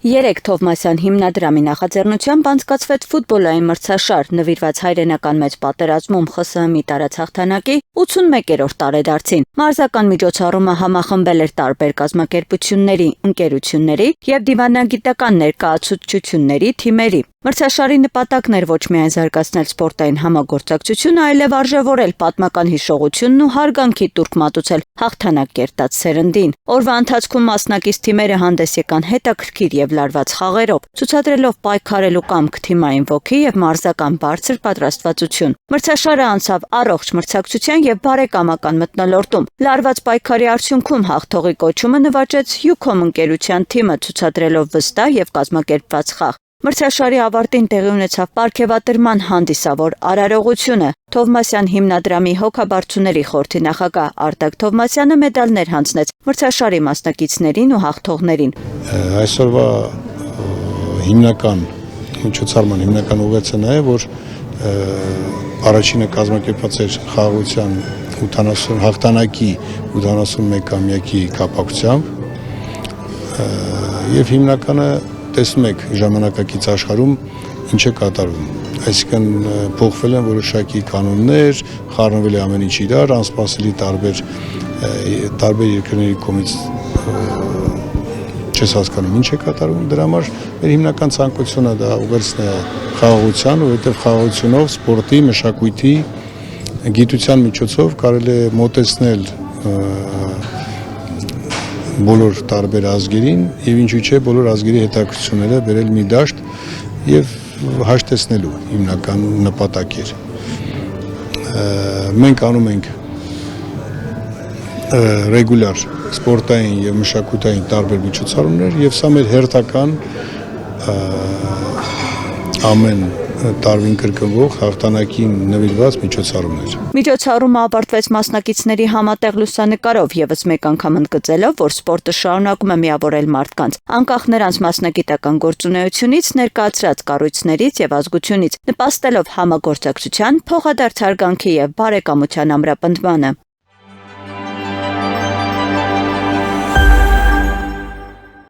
Երեկ Թովմասյան հիմնադրամի նախաձեռնությամբ անցկացվեց ֆուտբոլային մրցաշար, նվիրված հայրենական մեծ պատերազմում ԽՍՀՄ տարած հաղթանակի 81-րդ տարեդարձին։ Մարզական միջոցառումը համախմբել էր տարբեր կազմակերպությունների, ընկերությունների եւ դիվանագիտական ներկայացուցչությունների թիմերի։ Մրցաշարի նպատակն էր ոչ միայն զարգացնել սպորտային համագործակցությունը, այլև արժևորել պատմական հիշողությունն ու հարգանքի տուրք մատուցել հաղթանակ կերտած սերնդին։ Օրվա ընթացքում մասնակից թիմերը հանդես եկան հետաքրքիր եւ լարված խաղերով, ցուցադրելով պայքարելու կամք, թիմային ոգի եւ մարզական բարձր պատրաստվածություն։ Մրցաշարը անցավ առողջ մրցակցության եւ բարեկամական մթնոլորտում։ Լարված պայքարի արդյունքում հաղթողի կոչումը նվաճեց Յուքոմ ընկերության թիմը, ցուցադրելով վստահ եւ կազմակերպված խաղ։ Մրցաշարի ավարտին տեղի ունեցավ պարգևատրման հանդիսավոր արարողությունը։ Թովմասյան հիմնադրամի հոգաբարձուների խորհրդի նախագահ Արտակ Թովմասյանը մեդալներ հանձնեց մրցաշարի մասնակիցներին ու հաղթողներին։ Այսօրվա հիմնական միջոցառման հիմնական ուղերձը նա է, որ առաջինը կազմակերպված էր խաղաղության 80 հաղթանակի 81-ամյակի կապակցությամբ եւ հիմնականը տեսնում եք ժամանակակից աշխարհում ինչ է կատարվում, այսինքն փոխվել են որոշակի կանոններ, խառնվել է ամեն ինչ իրար, անսպասելի տարբեր երկրների կողմից չես հասկանում ինչ է կատարվում, դրա համար մեր հիմնական ցանկությունը դա ուղերձն է խաղաղության, որովհետև խաղաղությունով սպորտի, մշակույթի, գիտության միջոցով կարելի է մոտեցնել բոլոր տարբեր ազգերին եւ ինչու՞ չէ բոլոր ազգերի հետաքրքրությունները բերել մի դաշտ եւ հաշտեցնելու հիմնական նպատակեր։ Մենք անում ենք ռեգուլար սպորտային եւ մշակութային տարբեր միջոցառումներ եւ սա մեր հերթական ամեն տարվին կրկնվող հաղթանակին նվիրված միջոցառումներ։ Միջոցառումը ավարտվեց մասնակիցների համատեղ լուսանկարով, եւս մեկ անգամ ընդգծելով, որ սպորտը շարունակում է միավորել մարդկանց, անկախ նրանց մասնագիտական գործունեությունից, ներկայացրած կառույցներից եւ ազգությունից, նպաստելով համագործակցության, փոխադարձ հարգանքի եւ բարեկամության ամրապնդմանը։